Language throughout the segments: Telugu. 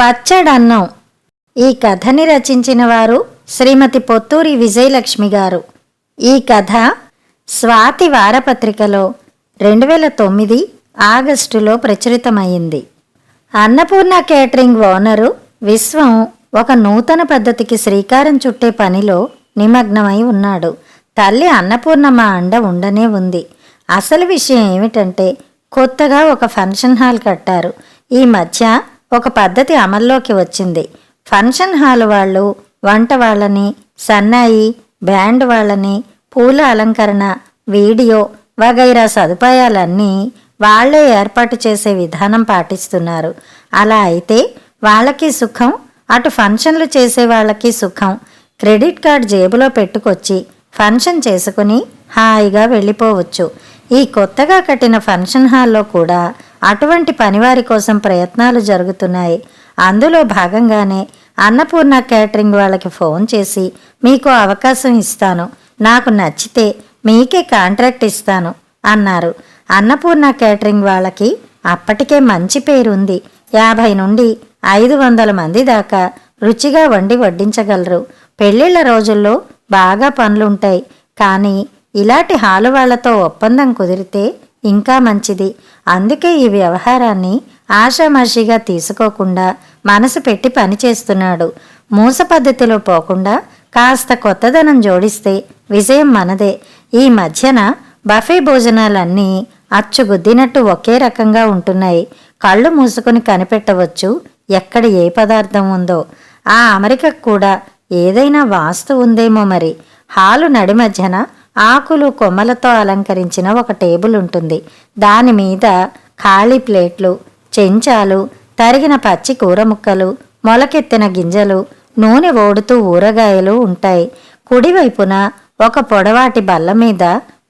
పచ్చడన్నం. ఈ కథని రచించిన వారు శ్రీమతి పొత్తూరి విజయలక్ష్మి గారు. ఈ కథ స్వాతి వారపత్రికలో 2009 ఆగస్టులో ప్రచురితమైంది. అన్నపూర్ణ కేటరింగ్ ఓనరు విశ్వం ఒక నూతన పద్ధతికి శ్రీకారం చుట్టే పనిలో నిమగ్నమై ఉన్నాడు. తల్లి అన్నపూర్ణమ్మ అండ ఉండనే ఉంది. అసలు విషయం ఏమిటంటే, కొత్తగా ఒక ఫంక్షన్ హాల్ కట్టారు. ఈ మధ్య ఒక పద్ధతి అమల్లోకి వచ్చింది. ఫంక్షన్ హాల్ వాళ్ళు వంట వాళ్ళని, సన్నాయి బ్యాండ్ వాళ్ళని, పూల అలంకరణ, వీడియో వగైరా సదుపాయాలన్నీ వాళ్లే ఏర్పాటు చేసే విధానం పాటిస్తున్నారు. అలా అయితే వాళ్ళకి సుఖం, అటు ఫంక్షన్లు చేసే వాళ్ళకి సుఖం. క్రెడిట్ కార్డ్ జేబులో పెట్టుకొచ్చి ఫంక్షన్ చేసుకుని హాయిగా వెళ్ళిపోవచ్చు. ఈ కొత్తగా కట్టిన ఫంక్షన్ హాల్లో కూడా అటువంటి పనివారి కోసం ప్రయత్నాలు జరుగుతున్నాయి. అందులో భాగంగానే అన్నపూర్ణ కేటరింగ్ వాళ్ళకి ఫోన్ చేసి, మీకు అవకాశం ఇస్తాను, నాకు నచ్చితే మీకే కాంట్రాక్ట్ ఇస్తాను అన్నారు. అన్నపూర్ణ కేటరింగ్ వాళ్ళకి అప్పటికే మంచి పేరుంది. 50 నుండి 500 మంది దాకా రుచిగా వండి వడ్డించగలరు. పెళ్ళిళ్ళ రోజుల్లో బాగా పనులుంటాయి. కానీ ఇలాంటి హాలు వాళ్లతో ఒప్పందం కుదిరితే ఇంకా మంచిది. అందుకే ఈ వ్యవహారాన్ని ఆషామాషిగా తీసుకోకుండా మనసు పెట్టి పనిచేస్తున్నాడు. మూస పద్ధతిలో పోకుండా కాస్త కొత్తదనం జోడిస్తే విజయం మనదే. ఈ మధ్యన బఫే భోజనాలన్నీ అచ్చుగుద్దినట్టు ఒకే రకంగా ఉంటున్నాయి. కళ్ళు మూసుకుని కనిపెట్టవచ్చు ఎక్కడ ఏ పదార్థం ఉందో. ఆ అమరికకు కూడా ఏదైనా వాస్తు ఉందేమో మరి. హాలు నడి మధ్యన ఆకులు కొమ్మలతో అలంకరించిన ఒక టేబుల్ ఉంటుంది. దాని మీద ఖాళీ ప్లేట్లు, చెంచాలు, తరిగిన పచ్చి కూర ముక్కలు, మొలకెత్తిన గింజలు, నూనె ఓడుతూ ఊరగాయలు ఉంటాయి. కుడివైపున ఒక పొడవాటి బల్ల మీద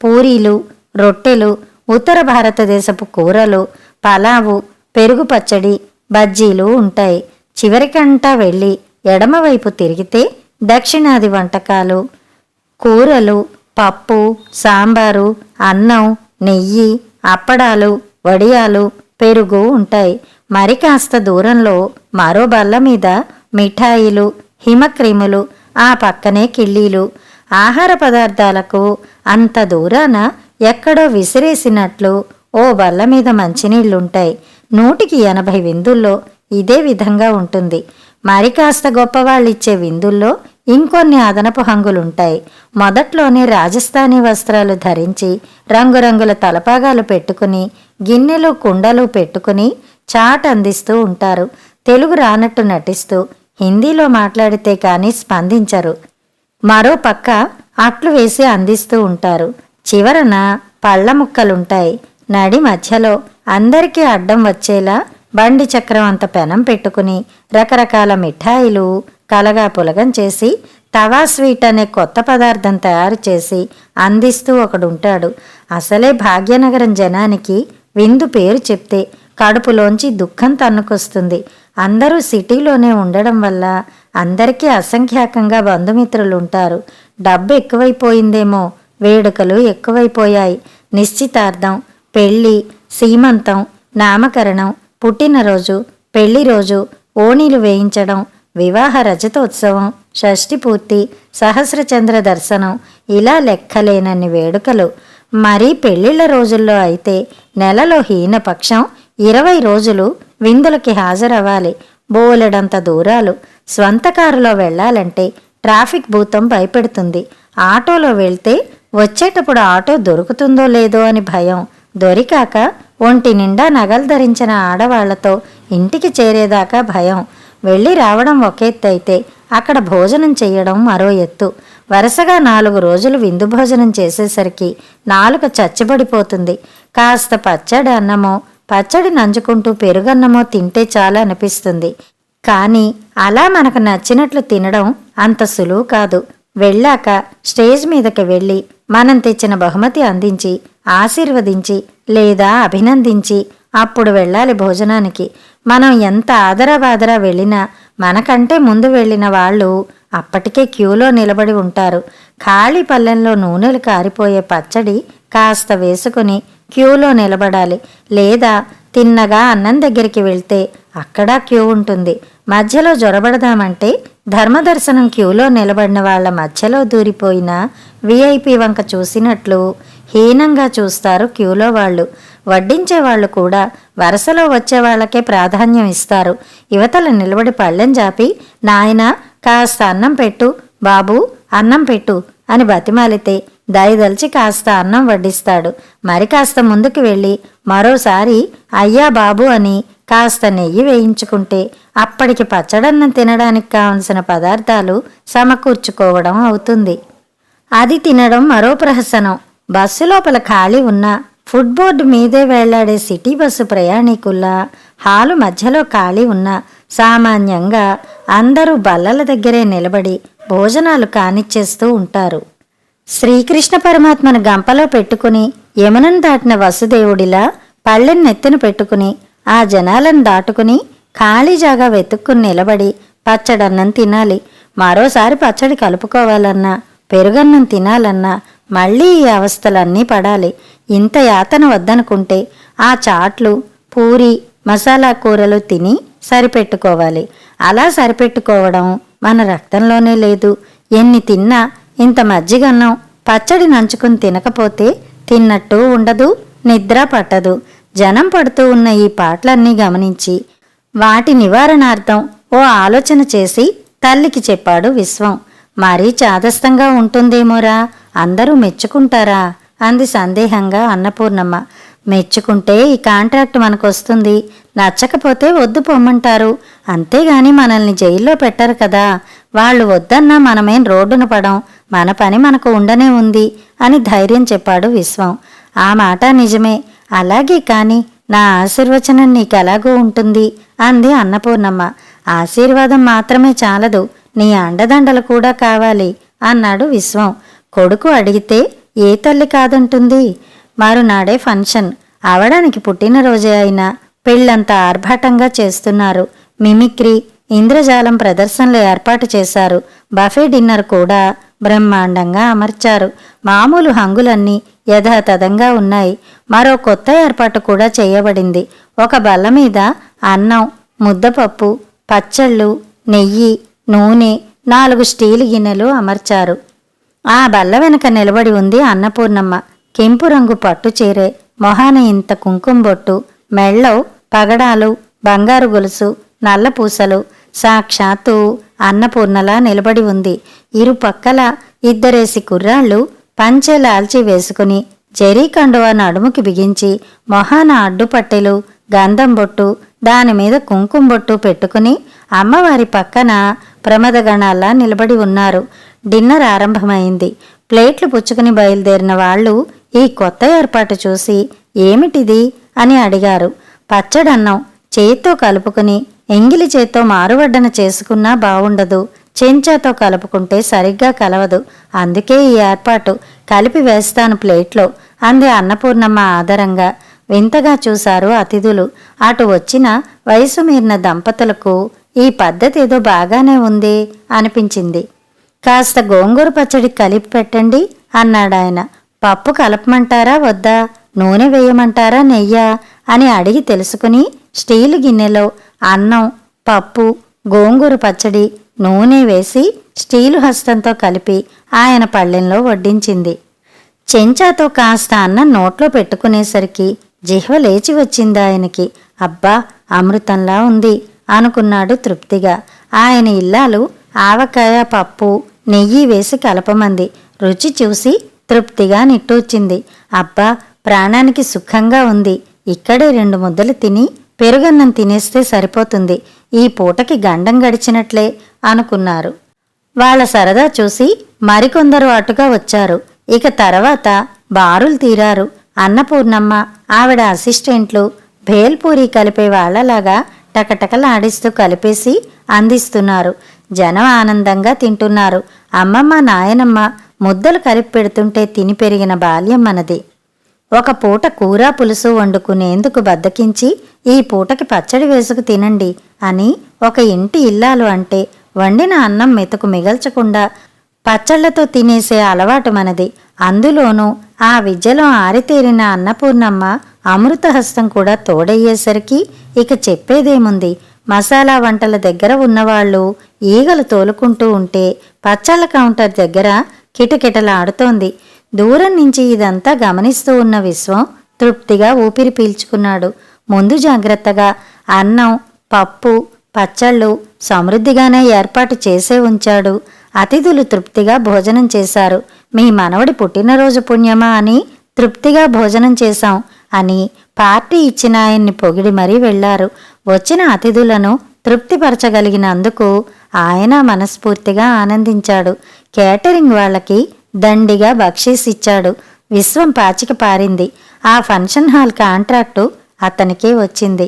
పూరీలు, రొట్టెలు, ఉత్తర భారతదేశపు కూరలు, పలావు, పెరుగు పచ్చడి, బజ్జీలు ఉంటాయి. చివరికంటా వెళ్ళి ఎడమవైపు తిరిగితే దక్షిణాది వంటకాలు, కూరలు, పప్పు, సాంబారు, అన్నం, నెయ్యి, అప్పడాలు, వడియాలు, పెరుగు ఉంటాయి. మరి కాస్త దూరంలో మరో బల్ల మీద మిఠాయిలు, హిమక్రీములు, ఆ పక్కనే కిళ్ళీలు. ఆహార పదార్థాలకు అంత దూరాన ఎక్కడో విసిరేసినట్లు ఓ బల్ల మీద మంచినీళ్లుంటాయి. 180 విందుల్లో ఇదే విధంగా ఉంటుంది. మరి కాస్త గొప్పవాళ్ళిచ్చే విందుల్లో ఇంకొన్ని అదనపు హంగులుంటాయి. మొదట్లోనే రాజస్థానీ వస్త్రాలు ధరించి రంగురంగుల తలపాగాలు పెట్టుకుని గిన్నెలు కుండలు పెట్టుకుని చాట్ అందిస్తూ ఉంటారు. తెలుగు రానట్టు నటిస్తూ హిందీలో మాట్లాడితే కానీ స్పందించరు. మరో పక్క అట్లు వేసి అందిస్తూ ఉంటారు. చివరన పళ్ళ ముక్కలుంటాయి. నడి మధ్యలో అందరికీ అడ్డం వచ్చేలా బండి చక్రం అంత పెనం పెట్టుకుని రకరకాల మిఠాయిలు కలగా పులగం చేసి తవా స్వీట్ అనే కొత్త పదార్థం తయారు చేసి అందిస్తూ ఒకడుంటాడు. అసలే భాగ్యనగరం జనానికి విందు పేరు చెప్తే కడుపులోంచి దుఃఖం తన్నుకొస్తుంది. అందరూ సిటీలోనే ఉండడం వల్ల అందరికీ అసంఖ్యాకంగా బంధుమిత్రులుంటారు. డబ్బు ఎక్కువైపోయిందేమో, వేడుకలు ఎక్కువైపోయాయి. నిశ్చితార్థం, పెళ్ళి, సీమంతం, నామకరణం, పుట్టినరోజు, పెళ్లి రోజు, ఓణీలు వేయించడం, వివాహ రజతోత్సవం, షష్ఠి పూర్తి, సహస్రచంద్ర దర్శనం, ఇలా లెక్కలేనన్ని వేడుకలు. మరీ పెళ్లిళ్ల రోజుల్లో అయితే నెలలో హీనపక్షం 20 రోజులు విందులకి హాజరవ్వాలి. బోలెడంత దూరాలు. స్వంత కారులో వెళ్లాలంటే ట్రాఫిక్ భూతం భయపెడుతుంది. ఆటోలో వెళ్తే వచ్చేటప్పుడు ఆటో దొరుకుతుందో లేదో అని భయం. దొరికాక ఒంటి నిండా నగలు ధరించిన ఆడవాళ్లతో ఇంటికి చేరేదాకా భయం. వెళ్ళి రావడం ఒక ఎత్తు అయితే అక్కడ భోజనం చెయ్యడం మరో ఎత్తు. వరుసగా 4 రోజులు విందు భోజనం చేసేసరికి నాలుక చచ్చిబడిపోతుంది. కాస్త పచ్చడి అన్నమో, పచ్చడి నంచుకుంటూ పెరుగన్నమో తింటే చాలా అనిపిస్తుంది. కానీ అలా మనకు నచ్చినట్లు తినడం అంత సులువు కాదు. వెళ్ళాక స్టేజ్ మీదకి వెళ్ళి మనం తెచ్చిన బహుమతి అందించి ఆశీర్వదించి లేదా అభినందించి అప్పుడు వెళ్ళాలి భోజనానికి. మనం ఎంత ఆదరాబాదరా వెళ్ళినా మనకంటే ముందు వెళ్ళిన వాళ్ళు అప్పటికే క్యూలో నిలబడి ఉంటారు. ఖాళీ పళ్ళెంలో నూనెలు కారిపోయే పచ్చడి కాస్త వేసుకుని క్యూలో నిలబడాలి. లేదా తిన్నగా అన్నం దగ్గరికి వెళ్తే అక్కడ క్యూ ఉంటుంది. మధ్యలో జొరబడదామంటే ధర్మదర్శనం క్యూలో నిలబడిన వాళ్ల మధ్యలో దూరిపోయిన విఐపి వంక చూసినట్లు హీనంగా చూస్తారు క్యూలో వాళ్ళు. వడ్డించే వాళ్ళు కూడా వరుసలో వచ్చే వాళ్ళకే ప్రాధాన్యం ఇస్తారు. యువతల నిలబడి పళ్ళెం జాపి, నాయనా కాస్త అన్నం పెట్టు, బాబూ అన్నం పెట్టు అని బతిమాలితే దయదలిచి కాస్త అన్నం వడ్డిస్తాడు. మరి కాస్త ముందుకు వెళ్ళి మరోసారి అయ్యా బాబు అని కాస్త నెయ్యి వేయించుకుంటే అప్పటికి పచ్చడన్నం తినడానికి కావలసిన పదార్థాలు సమకూర్చుకోవడం అవుతుంది. అది తినడం మరో ప్రహసనం. బస్సు లోపల ఖాళీ ఉన్న ఫుట్బోర్డు మీదే వెళ్లాడే సిటీ బస్సు ప్రయాణికుల్లా హాలు మధ్యలో ఖాళీ ఉన్న సామాన్యంగా అందరూ బల్లల దగ్గరే నిలబడి భోజనాలు కానిచ్చేస్తూ ఉంటారు. శ్రీకృష్ణ పరమాత్మను గంపలో పెట్టుకుని యమునను దాటిన వసుదేవుడిలా పళ్ళెం నెత్తిన పెట్టుకుని ఆ జనాలను దాటుకుని ఖాళీ జాగా వెతుక్కుని నిలబడి పచ్చడన్నం తినాలి. మరోసారి పచ్చడి కలుపుకోవాలన్నా పెరుగన్నం తినాలన్నా మళ్ళీ ఈ అవస్థలన్నీ పడాలి. ఇంత యాతన వద్దనుకుంటే ఆ చాట్లు, పూరి, మసాలా కూరలు తిని సరిపెట్టుకోవాలి. అలా సరిపెట్టుకోవడం మన రక్తంలోనే లేదు. ఎన్ని తిన్నా ఇంత మజ్జిగన్నం పచ్చడి నంచుకుని తినకపోతే తిన్నట్టు ఉండదు, నిద్ర పట్టదు. జనం పడుతూ ఉన్న ఈ పాటలన్నీ గమనించి వాటి నివారణార్థం ఓ ఆలోచన చేసి తల్లికి చెప్పాడు విశ్వం. మరీ చాదస్తంగా ఉంటుందేమోరా, అందరూ మెచ్చుకుంటారా అంది సందేహంగా అన్నపూర్ణమ్మ. మెచ్చుకుంటే ఈ కాంట్రాక్ట్ మనకొస్తుంది, నచ్చకపోతే వద్దు పొమ్మంటారు. అంతేగాని మనల్ని జైల్లో పెట్టరు కదా. వాళ్ళు వద్దన్నా మనమేం రోడ్డున పడం, మన పని మనకు ఉండనే ఉంది అని ధైర్యం చెప్పాడు విశ్వం. ఆ మాట నిజమే, అలాగే కాని నా ఆశీర్వచనం నీకెలాగూ ఉంటుంది అంది అన్నపూర్ణమ్మ. ఆశీర్వాదం మాత్రమే చాలదు, నీ అండదండలు కూడా కావాలి అన్నాడు విశ్వం. కొడుకు అడిగితే ఏ తల్లి కాదంటుంది? మరునాడే ఫంక్షన్. అవడానికి పుట్టినరోజే అయినా పెళ్ళంతా ఆర్భాటంగా చేస్తున్నారు. మిమిక్రీ, ఇంద్రజాలం ప్రదర్శనలు ఏర్పాటు చేశారు. బఫే డిన్నర్ కూడా బ్రహ్మాండంగా అమర్చారు. మామూలు హంగులన్నీ యథాతథంగా ఉన్నాయి. మరో కొత్త ఏర్పాటు కూడా చేయబడింది. ఒక బల్ల మీద అన్నం, ముద్దపప్పు, పచ్చళ్ళు, నెయ్యి, నూనె, 4 స్టీలు గిన్నెలు అమర్చారు. ఆ బల్ల వెనక నిలబడి ఉంది అన్నపూర్ణమ్మ. కెంపు రంగు పట్టు చీరె, మొహాన ఇంత కుంకుమ బొట్టు, మెళ్ళో పగడాలు, బంగారు గొలుసు, నల్ల పూసలు, సాక్షాత్తు అన్నపూర్ణలా నిలబడి ఉంది. ఇరుపక్కల 2 కుర్రాళ్ళు పంచెలాల్చి వేసుకుని జరీ కండువా నడుముకి బిగించి మొహాన అడ్డుపట్టెలు, గంధం బొట్టు, దానిమీద కుంకుమ బొట్టు పెట్టుకుని అమ్మవారి పక్కన ప్రమదగణాల్లా నిలబడి ఉన్నారు. డిన్నర్ ఆరంభమైంది. ప్లేట్లు పుచ్చుకుని బయలుదేరిన వాళ్ళు ఈ కొత్త ఏర్పాటు చూసి ఏమిటిది అని అడిగారు. పచ్చడన్నం చేత్తో కలుపుకుని ఎంగిలి చేత్తో మారువడ్డన చేసుకున్నా బావుండదు, చెంచాతో కలుపుకుంటే సరిగ్గా కలవదు. అందుకే ఈ ఏర్పాటు, కలిపి వేస్తాను ప్లేట్లో అంది అన్నపూర్ణమ్మ ఆదరంగా. వింతగా చూశారు అతిథులు. అటు వచ్చిన వయసు మీరిన దంపతులకు ఈ పద్ధతి ఏదో బాగానే ఉంది అనిపించింది. కాస్త గోంగూర పచ్చడి కలిపి పెట్టండి అన్నాడాయన. పప్పు కలపమంటారా వద్దా, నూనె వేయమంటారా నెయ్యా అని అడిగి తెలుసుకుని స్టీలు గిన్నెలో అన్నం, పప్పు, గోంగూర పచ్చడి, నూనె వేసి స్టీలు హస్తంతో కలిపి ఆయన పళ్ళెంలో వడ్డించింది. చెంచాతో కాస్త అన్నం నోట్లో పెట్టుకునేసరికి జిహ్వ లేచి వచ్చింది ఆయనకి. అబ్బా, అమృతంలా ఉంది అనుకున్నాడు తృప్తిగా. ఆయన ఇల్లాలు ఆవకాయ, పప్పు, నెయ్యి వేసి కలపమంది. రుచి చూసి తృప్తిగా నిట్టూర్చింది. అబ్బా, ప్రాణానికి సుఖంగా ఉంది. ఇక్కడే 2 ముద్దలు తిని పెరుగన్నం తినేస్తే సరిపోతుంది. ఈ పూటకి గండం గడిచినట్లే అనుకున్నారు. వాళ్ళ సరదా చూసి మరికొందరు అటుగా వచ్చారు. ఇక తర్వాత బారులు తీరారు. అన్నపూర్ణమ్మ, ఆవిడ అసిస్టెంట్లు భేల్పూరి కలిపే వాళ్లలాగా టకటకలాడిస్తూ కలిపేసి అందిస్తున్నారు. జనం ఆనందంగా తింటున్నారు. అమ్మమ్మ, నాయనమ్మ ముద్దలు కలిపి పెడుతుంటే తిని పెరిగిన బాల్యం మనది. ఒక పూట కూర పులుసు వండుకునేందుకు బద్దకించి ఈ పూటకి పచ్చడి వేసుకు తినండి అని ఒక ఇంటి ఇల్లాలు అంటే వండిన అన్నం మెతుకు మిగల్చకుండా పచ్చళ్లతో తినేసే అలవాటు మనది. అందులోనూ ఆ విద్యలో ఆరితేరిన అన్నపూర్ణమ్మ అమృతహస్తం కూడా తోడయ్యేసరికి ఇక చెప్పేదేముంది. మసాలా వంటల దగ్గర ఉన్నవాళ్ళు ఈగలు తోలుకుంటూ ఉంటే పచ్చళ్ళ కౌంటర్ దగ్గర కిటకిటలాడుతోంది. దూరం నుంచి ఇదంతా గమనిస్తూ ఉన్న విశ్వం తృప్తిగా ఊపిరి పీల్చుకున్నాడు. ముందు జాగ్రత్తగా అన్నం, పప్పు, పచ్చళ్ళు సమృద్ధిగానే ఏర్పాటు చేసే ఉంచాడు. అతిథులు తృప్తిగా భోజనం చేశారు. మీ మనవడి పుట్టినరోజు పుణ్యమా అని తృప్తిగా భోజనం చేశాం అని పార్టీ ఇచ్చిన ఆయన్ని పొగిడి మరీ వెళ్లారు. వచ్చిన అతిథులను తృప్తిపరచగలిగినందుకు ఆయన మనస్ఫూర్తిగా ఆనందించాడు. కేటరింగ్ వాళ్ళకి దండిగా బక్షీసిచ్చాడు. విశ్వం పాచిక పారింది. ఆ ఫంక్షన్ హాల్ కాంట్రాక్టు అతనికే వచ్చింది.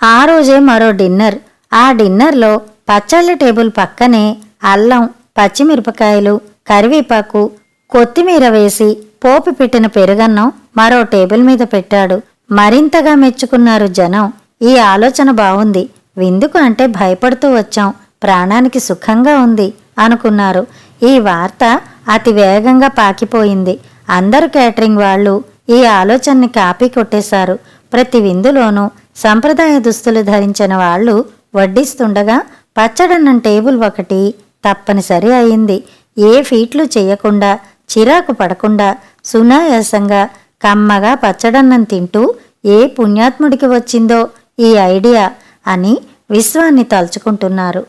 ఆ రోజే మరో డిన్నర్. ఆ డిన్నర్లో పచ్చళ్ళ టేబుల్ పక్కనే అల్లం, పచ్చిమిరపకాయలు, కరివేపాకు, కొత్తిమీర వేసి పోపు పెట్టిన పెరుగన్నం మరో టేబుల్ మీద పెట్టాడు. మరింతగా మెచ్చుకున్నారు జనం. ఈ ఆలోచన బావుంది. విందుకు అంటే భయపడుతూ వచ్చాం, ప్రాణానికి సుఖంగా ఉంది అనుకున్నారు. ఈ వార్త అతి వేగంగా పాకిపోయింది. అందరు కేటరింగ్ వాళ్ళు ఈ ఆలోచనని కాపీ కొట్టేశారు. ప్రతి విందులోనూ సంప్రదాయ దుస్తులు ధరించిన వాళ్ళు వడ్డిస్తుండగా పచ్చడన్నం టేబుల్ ఒకటి తప్పనిసరి అయింది. ఏ ఫీట్లు చేయకుండా, చిరాకు పడకుండా, సునాయాసంగా కమ్మగా పచ్చడన్నం తింటూ ఏ పుణ్యాత్ముడికి వచ్చిందో ఈ ఐడియా అని విశ్వాన్ని తలుచుకుంటున్నారు.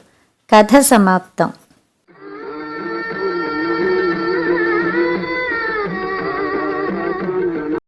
కథ సమాప్తం.